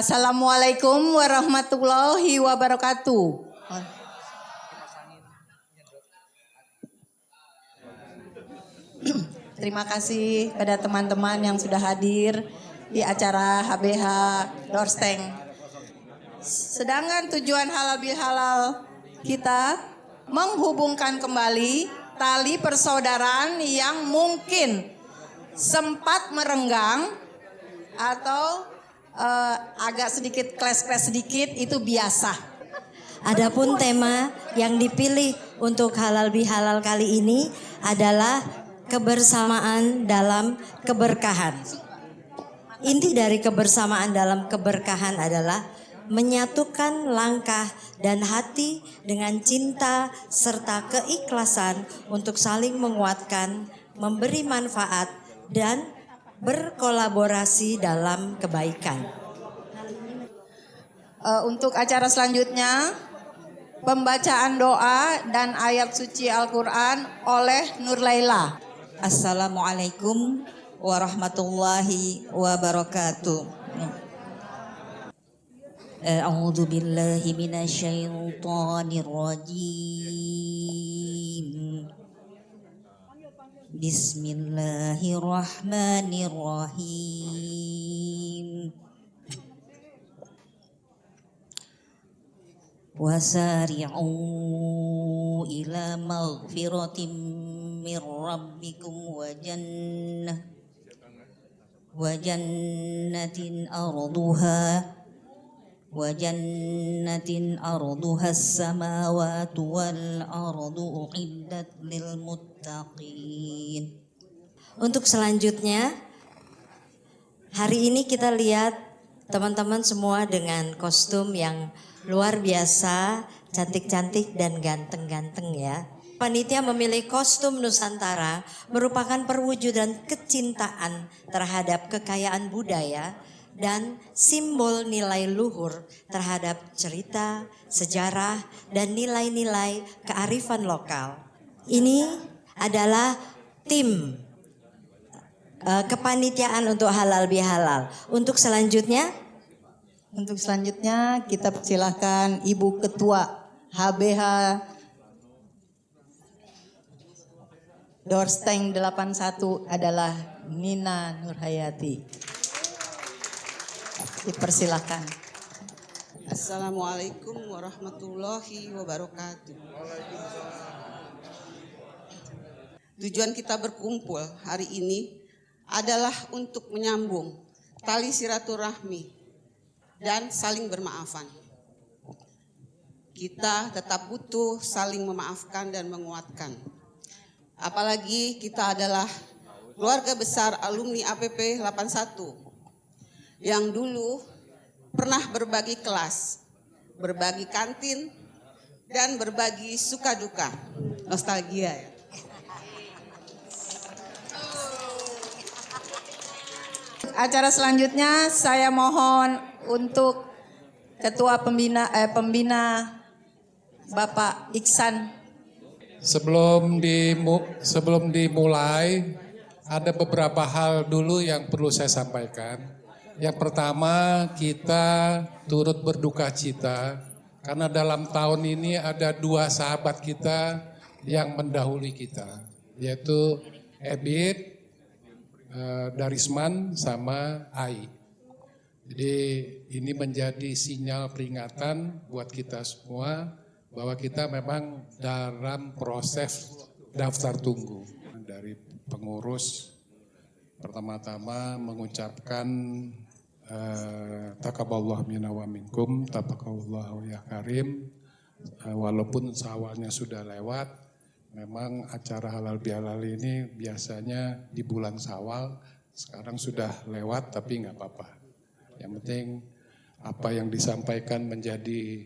Assalamualaikum warahmatullahi wabarakatuh. Terima kasih pada teman-teman yang sudah hadir di acara HBH Dorsteng. Sedangkan tujuan halal bihalal kita menghubungkan kembali tali persaudaraan yang mungkin sempat merenggang atau agak sedikit kles-kles sedikit, itu biasa. Adapun tema yang dipilih untuk halal bihalal kali ini adalah kebersamaan dalam keberkahan. Inti dari kebersamaan dalam keberkahan adalah menyatukan langkah dan hati dengan cinta serta keikhlasan untuk saling menguatkan, memberi manfaat dan berkolaborasi dalam kebaikan. Untuk acara selanjutnya, pembacaan doa dan ayat suci Al-Quran oleh Nur Laila. Assalamualaikum warahmatullahi wabarakatuh. A'udzu billahi minasyaitonir rajim. Bismillahirrahmanirrahim. Wasari'u ila maghfiratin min rabbikum wa jannatin arduha as-samawati wal ardu uiddat lil muttaqin. Untuk selanjutnya, hari ini kita lihat teman-teman semua dengan kostum yang luar biasa, cantik-cantik dan ganteng-ganteng ya. Panitia memilih kostum Nusantara merupakan perwujudan kecintaan terhadap kekayaan budaya dan simbol nilai luhur terhadap cerita, sejarah, dan nilai-nilai kearifan lokal. Ini adalah tim kepanitiaan untuk halal bihalal. Untuk selanjutnya kita persilahkan Ibu Ketua HBH Dorsteng 81 adalah Nina Nurhayati. Dipersilahkan. Assalamualaikum warahmatullahi wabarakatuh. Tujuan kita berkumpul hari ini adalah untuk menyambung tali silaturahmi dan saling bermaafan. Kita tetap butuh saling memaafkan dan menguatkan. Apalagi kita adalah keluarga besar alumni APP 81 yang dulu pernah berbagi kelas, berbagi kantin, dan berbagi suka duka. Nostalgia ya. Acara selanjutnya saya mohon untuk Ketua Pembina Bapak Iksan. Sebelum dimulai, ada beberapa hal dulu yang perlu saya sampaikan. Yang pertama, kita turut berduka cita karena dalam tahun ini ada dua sahabat kita yang mendahului kita, yaitu Ebit Darisman sama Ai. Jadi ini menjadi sinyal peringatan buat kita semua bahwa kita memang dalam proses daftar tunggu. Dari pengurus pertama-tama mengucapkan taqabbalallahu minna wa minkum, taqabbalallahu ya karim. Walaupun awalnya sudah lewat, memang acara halal bihalal ini biasanya di bulan Syawal, sekarang sudah lewat tapi nggak apa-apa. Yang penting apa yang disampaikan menjadi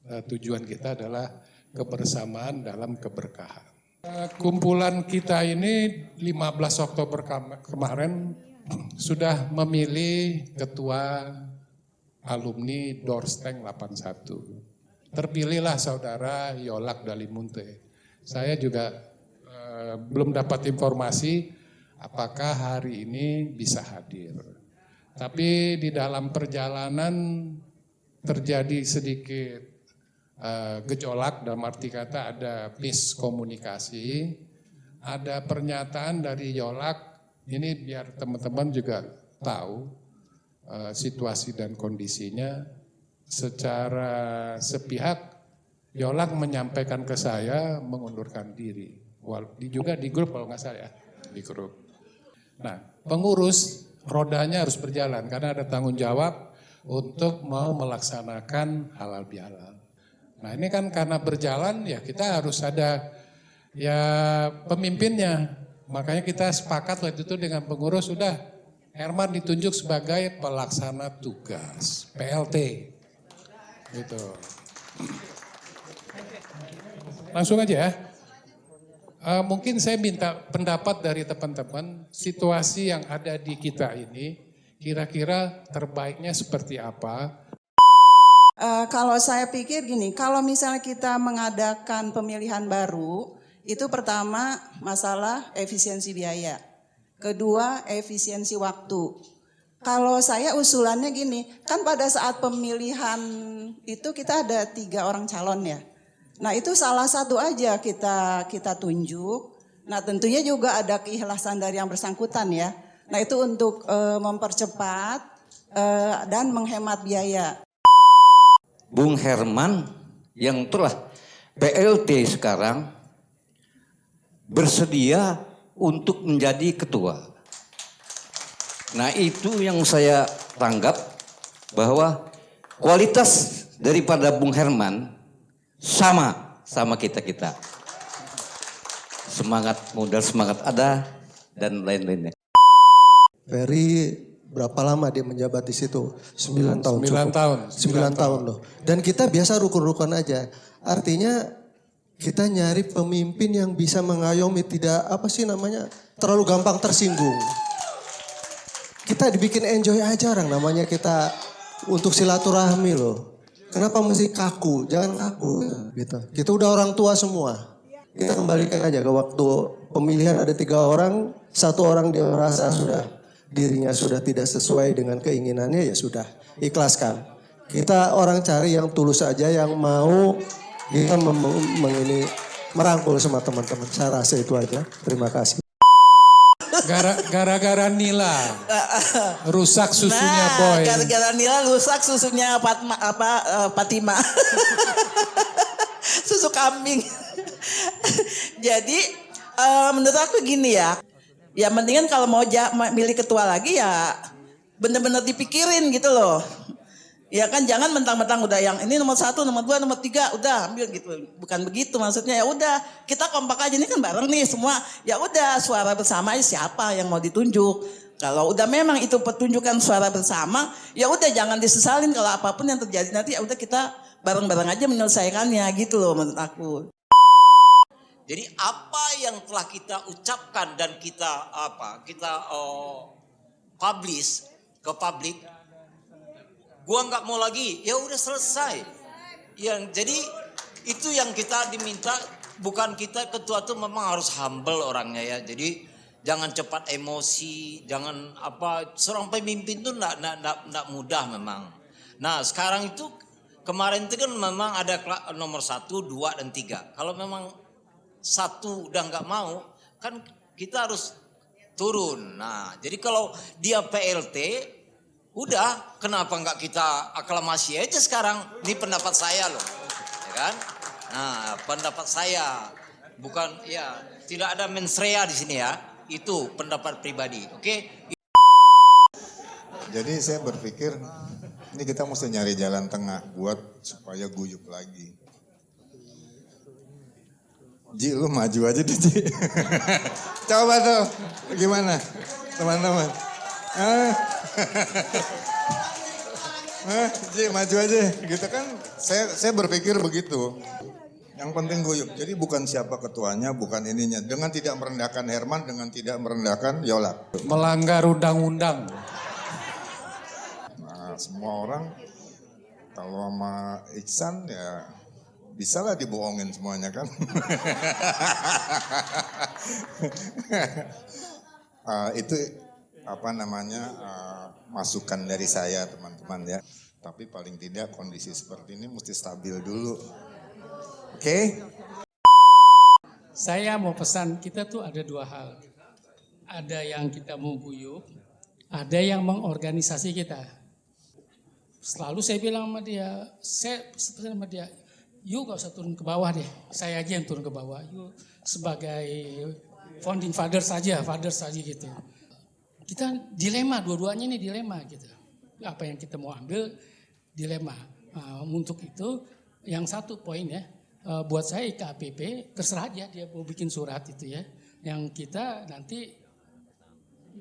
tujuan kita adalah kebersamaan dalam keberkahan. Kumpulan kita ini 15 Oktober kemarin sudah memilih ketua alumni Dorsteng 81. Terpilihlah saudara Yolak Dalimunte. Saya juga belum dapat informasi apakah hari ini bisa hadir. Tapi di dalam perjalanan terjadi sedikit gejolak, dalam arti kata ada miskomunikasi, ada pernyataan dari Yolak, ini biar teman-teman juga tahu situasi dan kondisinya. Secara sepihak Yolak menyampaikan ke saya mengundurkan diri, juga di grup kalau nggak salah ya, di grup. Nah, pengurus rodanya harus berjalan karena ada tanggung jawab untuk mau melaksanakan halal bihalal. Nah ini kan karena berjalan ya kita harus ada ya pemimpinnya. Makanya kita sepakat waktu itu dengan pengurus sudah Herman ditunjuk sebagai pelaksana tugas PLT. Gitu. Langsung aja ya. Mungkin saya minta pendapat dari teman-teman, situasi yang ada di kita ini, kira-kira terbaiknya seperti apa? Kalau saya pikir gini, kalau misalnya kita mengadakan pemilihan baru, itu pertama masalah efisiensi biaya. Kedua, efisiensi waktu. Kalau saya usulannya gini, kan pada saat pemilihan itu kita ada 3 orang calon ya. Nah itu salah satu aja kita tunjuk. Nah tentunya juga ada keikhlasan dari yang bersangkutan ya. Nah itu untuk mempercepat dan menghemat biaya. Bung Herman yang telah PLT sekarang bersedia untuk menjadi ketua. Nah itu yang saya tanggap bahwa kualitas daripada Bung Herman sama kita. Semangat modal, semangat ada dan lain-lainnya. Ferry berapa lama dia menjabat di situ? 9 tahun. 9 tahun loh. Dan kita biasa rukun-rukun aja. Artinya kita nyari pemimpin yang bisa mengayomi, tidak terlalu gampang tersinggung. Kita dibikin enjoy aja orang, namanya kita untuk silaturahmi loh. Kenapa mesti kaku? Jangan kaku gitu. Kita udah orang tua semua. Kita kembalikan aja ke waktu pemilihan ada 3 orang, 1 orang dia merasa dirinya sudah tidak sesuai dengan keinginannya, ya sudah ikhlaskan. Kita orang cari yang tulus saja, yang mau kita merangkul sama teman-teman. Saya rasa itu aja. Terima kasih. Gara-gara Nila rusak susunya Boy. Gara-gara Nila rusak susunya Fatima. Susu kambing. Jadi menurut aku gini ya. Ya mendingan kalau mau milih ketua lagi ya bener-bener dipikirin gitu loh. Ya kan jangan mentang-mentang udah yang ini nomor 1, nomor 2, nomor 3 udah ambil gitu. Bukan begitu maksudnya, ya udah kita kompak aja, ini kan bareng nih semua. Ya udah suara bersama aja siapa yang mau ditunjuk. Kalau udah memang itu pertunjukan suara bersama, ya udah jangan disesalin kalau apapun yang terjadi nanti, ya udah kita bareng-bareng aja menyelesaikannya gitu loh menurut aku. Jadi apa yang telah kita ucapkan dan kita publish ke publik, gua nggak mau lagi, ya udah selesai. Jadi itu yang kita diminta, bukan kita ketua tuh memang harus humble orangnya ya. Jadi jangan cepat emosi, jangan seorang pemimpin tuh nggak mudah memang. Nah sekarang itu kemarin itu kan memang ada nomor 1, 2 dan 3. Kalau memang 1 udah nggak mau, kan kita harus turun. Nah, jadi kalau dia PLT, udah kenapa nggak kita aklamasi aja sekarang? Ini pendapat saya loh, ya kan? Nah, pendapat saya bukan ya tidak ada mensrea di sini ya. Itu pendapat pribadi, oke? Jadi saya berpikir ini kita mesti nyari jalan tengah buat supaya guyup lagi. Ji, lu maju aja deh Ji. Coba tuh, gimana teman-teman? Ji, maju aja. Gitu kan, saya berpikir begitu. Yang penting guyup. Jadi bukan siapa ketuanya, bukan ininya. Dengan tidak merendahkan Herman, dengan tidak merendahkan Yolak. Melanggar undang-undang. Nah, semua orang kalau sama Iksan ya bisa lah dibohongin semuanya kan. masukan dari saya teman-teman ya. Tapi paling tidak kondisi seperti ini mesti stabil dulu. Oke? Saya mau pesan, kita tuh ada dua hal. Ada yang kita mau guyup, ada yang mengorganisasi kita. Selalu saya bilang sama dia, yuk gak usah turun ke bawah deh. Saya aja yang turun ke bawah. Yuk sebagai founding fathers saja gitu. Kita dilema, dua-duanya ini dilema gitu. Apa yang kita mau ambil, dilema. Untuk itu, yang satu poin ya, buat saya IKAPP, terserah aja dia mau bikin surat itu ya. Yang kita nanti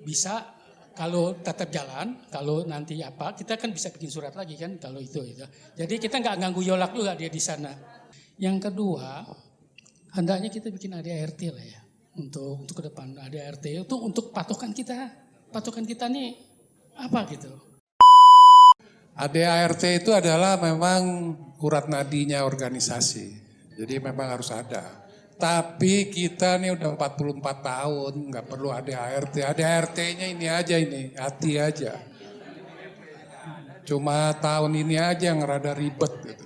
bisa, kalau tetap jalan, kalau nanti apa, kita kan bisa bikin surat lagi kan, kalau itu. Jadi kita nggak ganggu Yolak juga dia di sana. Yang kedua, hendaknya kita bikin ADART lah ya, untuk ke depan. ADART itu untuk patokan kita. Patokan kita nih apa gitu. ADART itu adalah memang urat nadinya organisasi. Jadi memang harus ada. Tapi kita nih udah 44 tahun, nggak perlu ADART. ADART-nya ini aja ini, hati aja. Cuma tahun ini aja yang rada ribet gitu.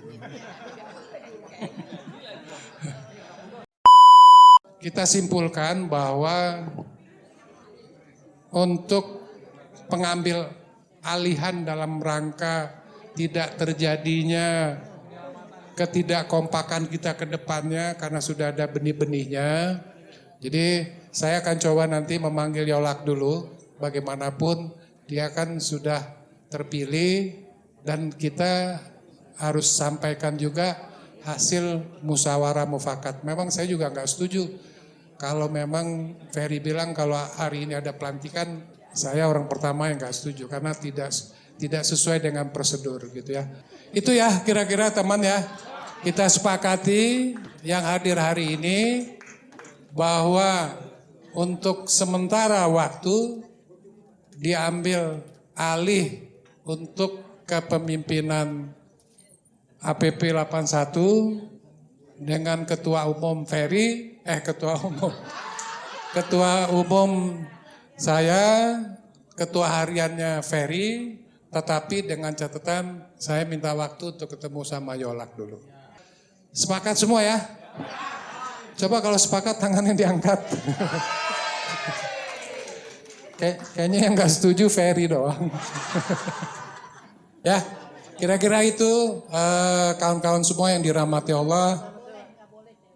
Kita simpulkan bahwa untuk pengambil alihan dalam rangka tidak terjadinya ketidakkompakan kita ke depannya karena sudah ada benih-benihnya. Jadi saya akan coba nanti memanggil Yolak dulu. Bagaimanapun dia kan sudah terpilih dan kita harus sampaikan juga hasil musyawarah mufakat. Memang saya juga nggak setuju kalau memang Ferry bilang kalau hari ini ada pelantikan, saya orang pertama yang nggak setuju karena tidak sesuai dengan prosedur gitu ya. Itu ya kira-kira teman ya, kita sepakati yang hadir hari ini bahwa untuk sementara waktu diambil alih untuk kepemimpinan APP 81 dengan Ketua Umum Ferry, Ketua Umum saya, Ketua Hariannya Ferry, tetapi dengan catatan saya minta waktu untuk ketemu sama Yolak dulu. Sepakat semua ya? Coba kalau sepakat tangannya diangkat. Kayaknya yang gak setuju Ferry doang. Ya, kira-kira itu kawan-kawan semua yang dirahmati Allah.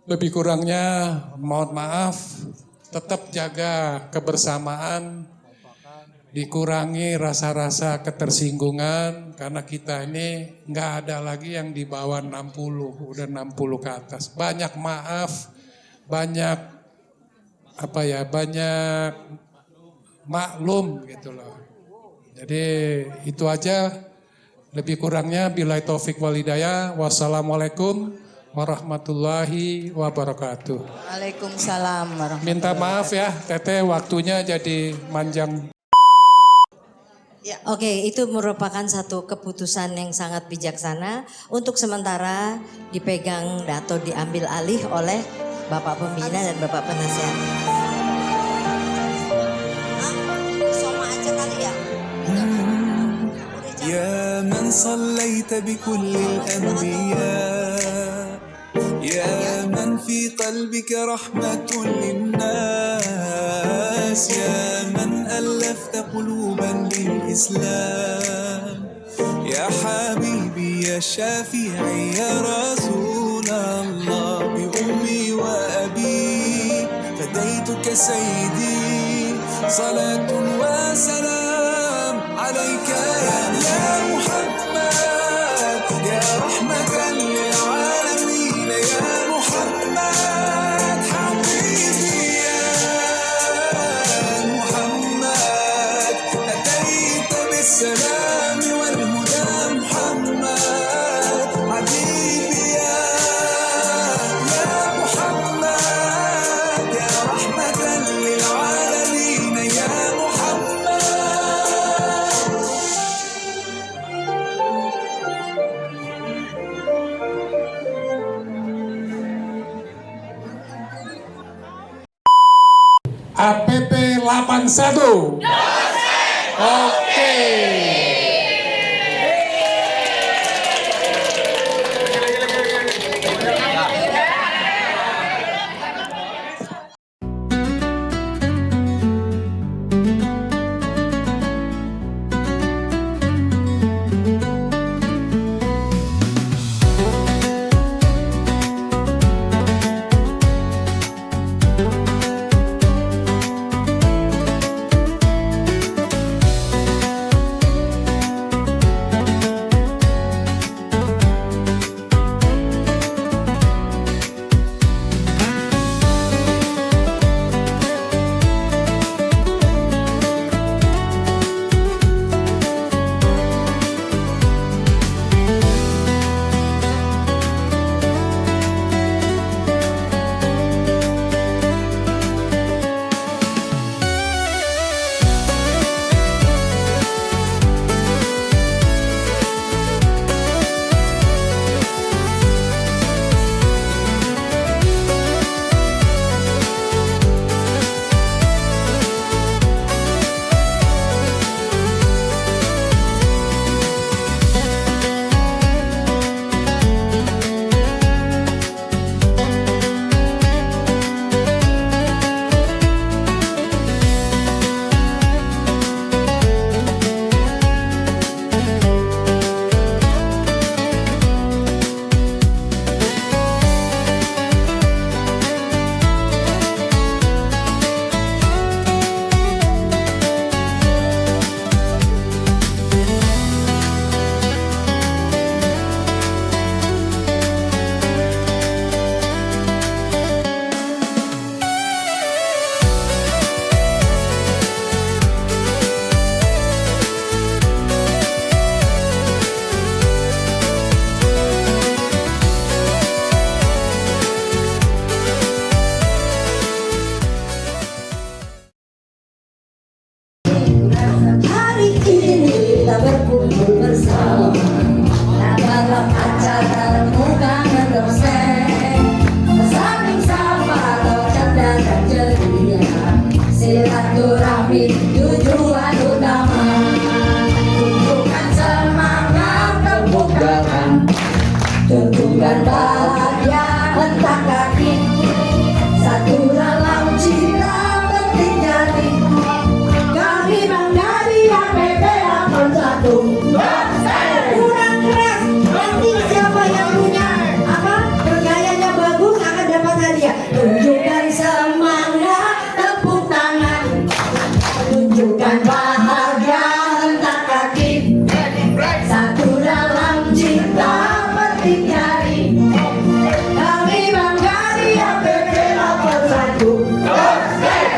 Lebih kurangnya mohon maaf, tetap jaga kebersamaan, dikurangi rasa-rasa ketersinggungan karena kita ini nggak ada lagi yang di bawah 60, udah 60 ke atas. Banyak maaf, banyak banyak maklum gitu loh. Jadi itu aja, lebih kurangnya billahi taufik wal hidayah. Wassalamualaikum warahmatullahi wabarakatuh. Waalaikumsalam warahmatullahi wabarakatuh. Minta maaf ya, Teteh waktunya jadi manjang. Ya. Oke, itu merupakan satu keputusan yang sangat bijaksana. Untuk sementara dipegang atau diambil alih oleh Bapak Pembina dan Bapak Penasehat. Soma aja kali ya? Ya man sallaita bi kullil anbiya, ya man fi qalbika rahmatun linnas, ya man alafta quluban bil Islam, ya habibi ya syafi'i ya Rasulullah, bi ummi wa abi fadaytuka sayyidi, salatun wa salam alayka ya Muhammad, ya rahmatan lil alamin, ya Muhammad habibi ya Muhammad, ataita bis salam wal huda Muhammad habibi ya Muhammad, ya rahmatan lil alamin, ya Muhammad. APP 81. Oke. Hari ini kita berkumpul bersama dalam acara bukan dosen, saling sapa cerdas dan ceria, silaturahmi tujuan utama, tunjukkan semangat tepuk tangan, tunjukkan bahagia hentak kaki, satu dalam cinta penting jadi. Kami menjadi APP 81. Kurang keras, nanti siapa yang punya apa bergayanya bagus akan dapat hadiah. Tunjukkan semangat, tepuk tangan, tunjukkan bahagia hentak kaki, satu dalam cinta petik jari. Kami menjadi APP 81.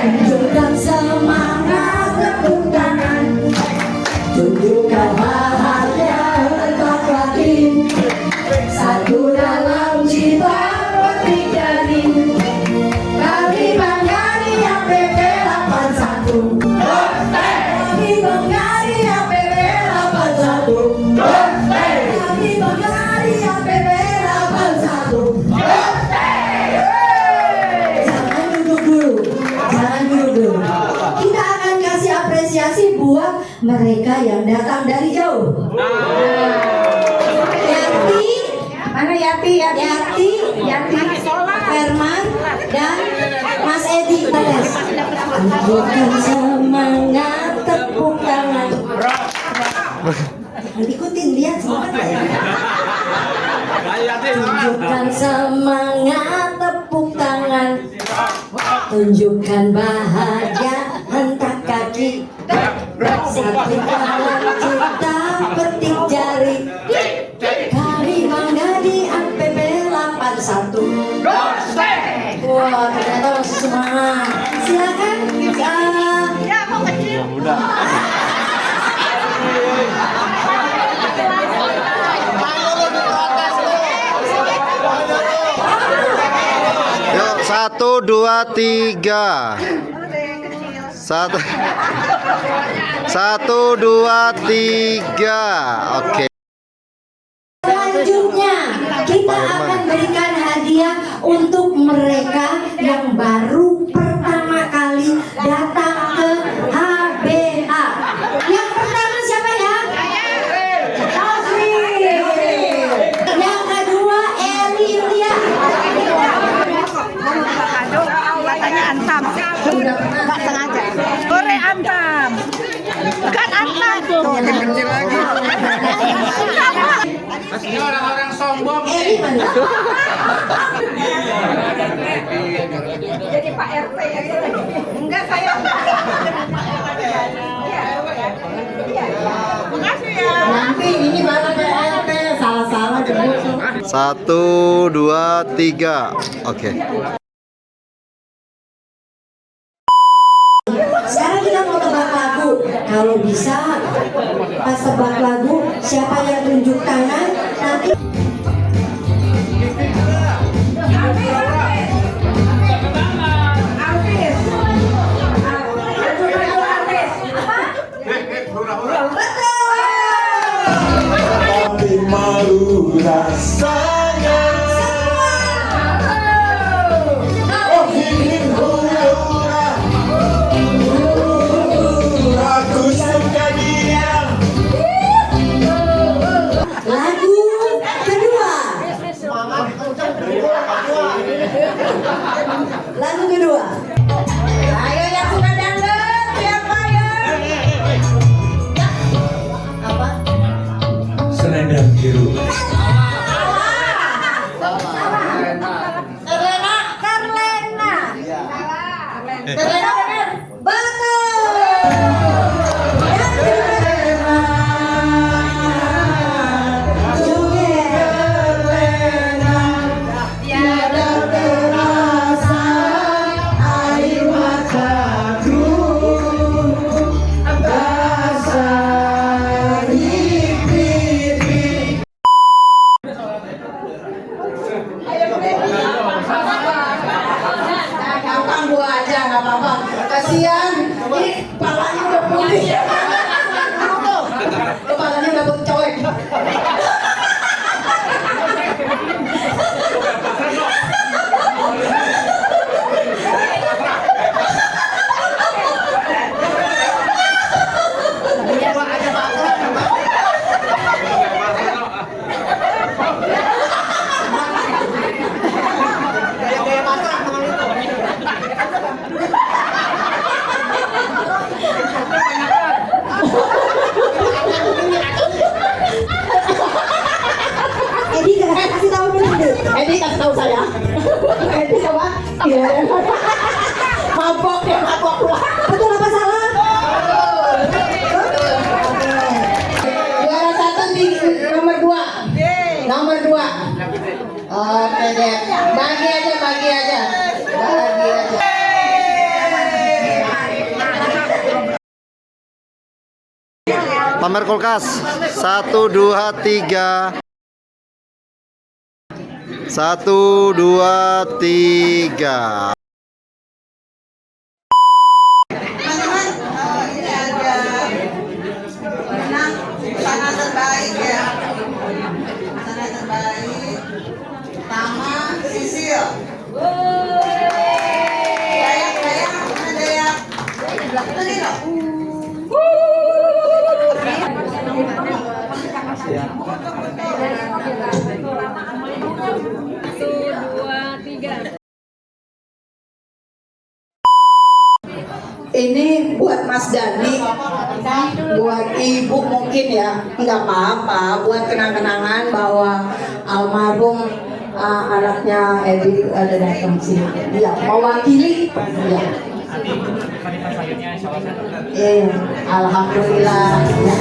Tunjukkan semangat, tepuk tangan, tunjukkan bahagia hentak kaki, satu dalam cinta petik jari. Kami menjadi APP 81. Kami menjadi APP 81. Kami menjadi APP 81. Jangan duduk dulu, jangan duduk dulu. Kita akan kasih apresiasi buat mereka yang datang dari jauh. Yati, mana Yati? Yati, Herman, dan Mas Edi. Tunjukkan semangat, tepuk tangan. Ikutin, lihat semangat ya. Tunjukkan semangat, tepuk tangan, tunjukkan bahagia hentak kaki, satu dalam cinta petik jari. Kami bangga di APP 81. Wah, ternyata masih semangat. Silakan. Ya, kok kecil. Yuk, 1, 2, 3. 1, 2, 3. Oke. Selanjutnya kita akan berikan hadiah untuk mereka yang baru pertama kali datang ke HBA. Ini orang-orang sombong. Eri mana? Jadi Pak RT ya. Enggak saya. Makasih ya. Nanti ini baru ada RT, salah-salah dulu. 1, 2, 3. Oke. Sekarang kita mau tebak lagu. Kalau bisa pas tebak lagu, siapa yang tunjuk tangan nanti. Tapi malu rasanya. Oh ingin hura-hura. Aku suka dia. Lagu kedua. Lagu kedua. Ayo yang suka dangdut, siapa ya? Apa? Selendang biru. Karlena. Terlena benar. Betul. Nah, gampang gua aja, nggak apa-apa. Kasihan, ini kepalanya udah putih. Kepalanya udah bercoek. Edi kasih tahu dulu deh. Edi kasih tahu saya. Edi apa? Iya. Mabok ya, mabok pula. Betul apa salah? Juara satu di nomor 2. Nomor 2. Oke deh. Bagi aja, bagi aja. Bagi aja. Pamer kulkas. 1, 2, 3. 1, 2, 3. Teman-teman, ini ada menang sana terbaik ya. Sana terbaik. Tama Sisil. Dayak, dayak, mana dayak? Ini loh. Ini buat Mas Dani, buat ibu mungkin ya, nggak apa-apa, buat kenang-kenangan bahwa almarhum anaknya Edi ada datang sini. Ya, mewakili. Ya. Alhamdulillah. Ya,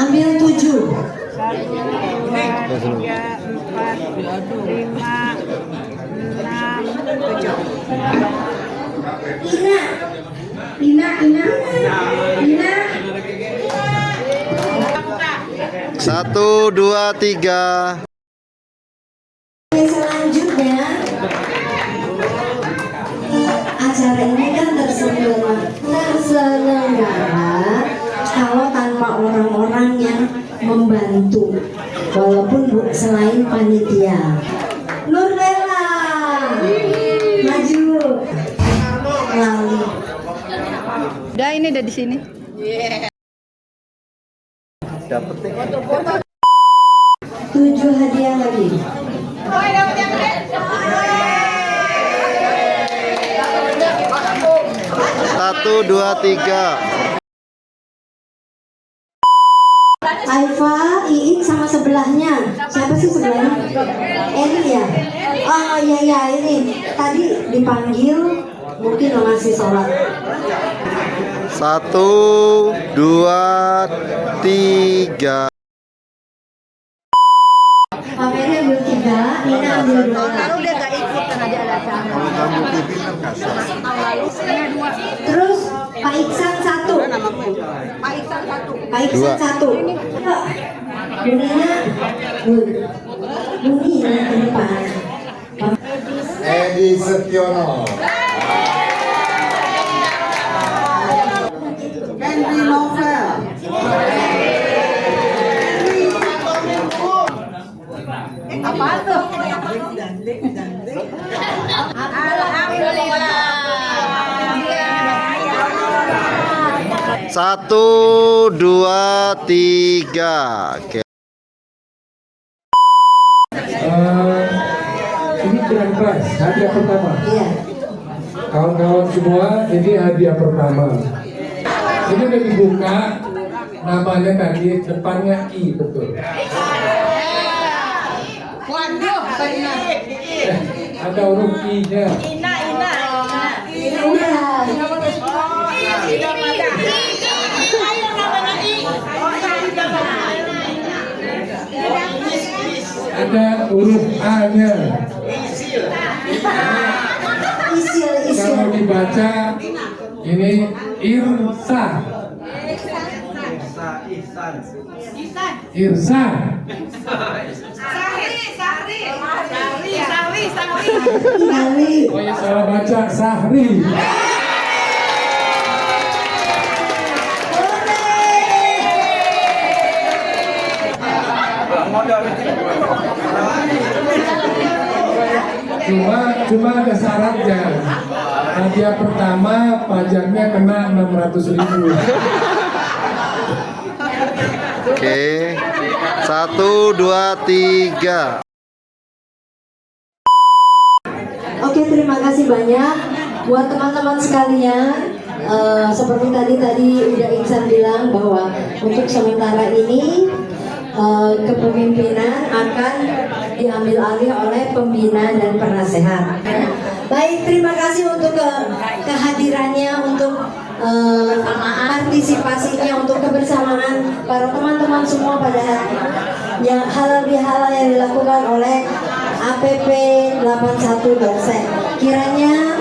Ambil 7. 1, 2, 3. Selanjutnya acara ini kan terselenggara kalau tanpa orang-orang yang membantu, walaupun selain panitia. Ngali. Udah ini udah di sini. Dapat deh. 7 hadiah lagi. 1, 2, 3. Aifa, Iin sama sebelahnya. Siapa sih sebelahnya? Eri ya? Oh iya ini. Tadi dipanggil mungkin lo ngasih sholat. 1, 2, 3. Pak Ferry ambil 3, Nina ambil 2. Kalau udah gak ikut kan ada acara. Terus Pak Iksan 1. Pak Iksan 1. Pak Iksan 1. Bunyinya bunyinya ke depan. Edi Setiono. Henry Novel. Apaan tuh? Alhamdulillah. 1, 2, 3. Oke. Ini grand prize, hadiah pertama. Iya. Kawan-kawan semua, ini hadiah pertama. Ini udah dibuka, namanya tadi depannya I betul. Waduh, Ada huruf I-nya. Ada huruf A-nya. Kalau dibaca ini Irsa. Irsa. Oh ya salah baca Sahri. Cuma ada syaratnya. Hadiah pertama pajaknya kena 600.000. Oke. 1, 2, 3. Oke, terima kasih banyak buat teman-teman sekalian. Seperti tadi udah Iksan bilang bahwa untuk sementara ini kepemimpinan akan diambil alih oleh pembina dan penasehat. Baik, terima kasih untuk kehadirannya, untuk partisipasinya, untuk kebersamaan para teman-teman semua pada yang halal bihalal yang dilakukan oleh APP 81 Dolsek. Kiranya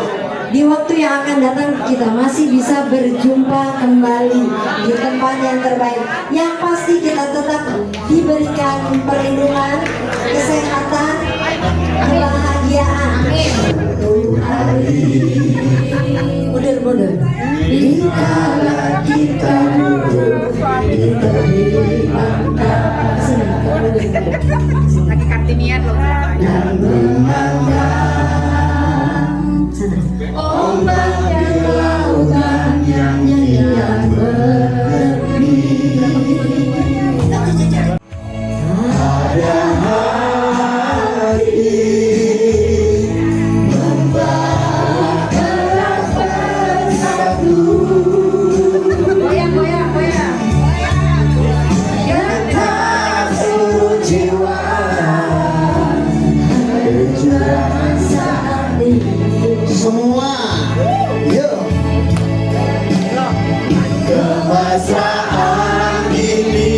di waktu yang akan datang kita masih bisa berjumpa kembali di tempat yang terbaik. Yang pasti kita tetap diberikan perlindungan, kesehatan, kebahagiaan. Mundur. Dikala kita mundur, kita dilangkah. Lagi Kartinian loh. Dan memandang ombak dan lautan yang berhenti. Pada hari membawa gerak bersatu. Goyang. Getar seluruh jiwa. Kejuaraan saat ini. Semua, yuk. Kemesraan ini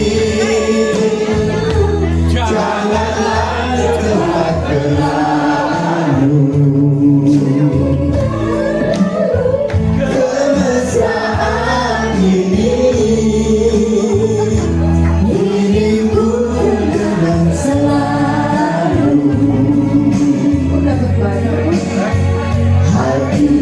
janganlah terlalu. Kemesraan ini diriku dengan selalu hati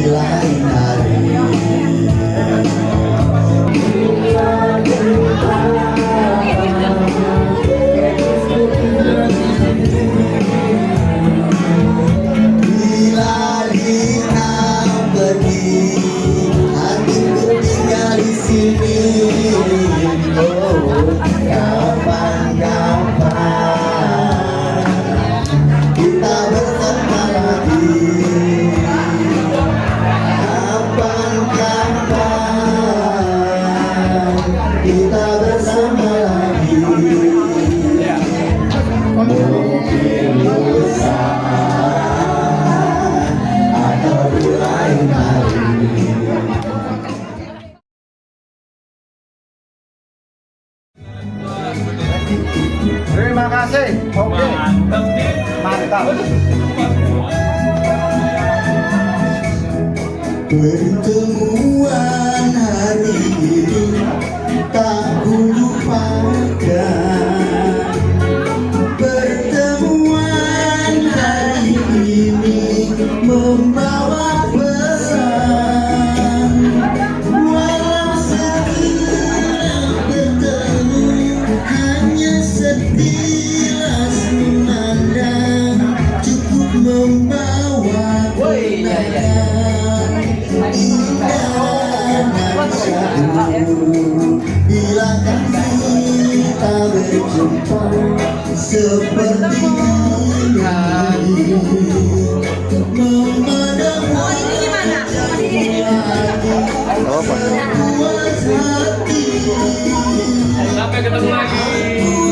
lain hari. Bila kau pergi, hatiku tinggal di sini. Oh, kapan-kapan kita bersama lagi. Kapan-kapan kita bersama lagi. Mungkin lusa atau di lain hari. Terima kasih. Oke. Mantap. Pertemuan hari ini tak kulupakan. Pertemuan hari ini membawa pesan. Walau sekilas bertemu, hanya sekilas memandang, cukup membawa kenangan indah dan syahdu. Bila kita berjumpa seperti ini, memandang Oh, puas hati. Sampai ketemu lagi.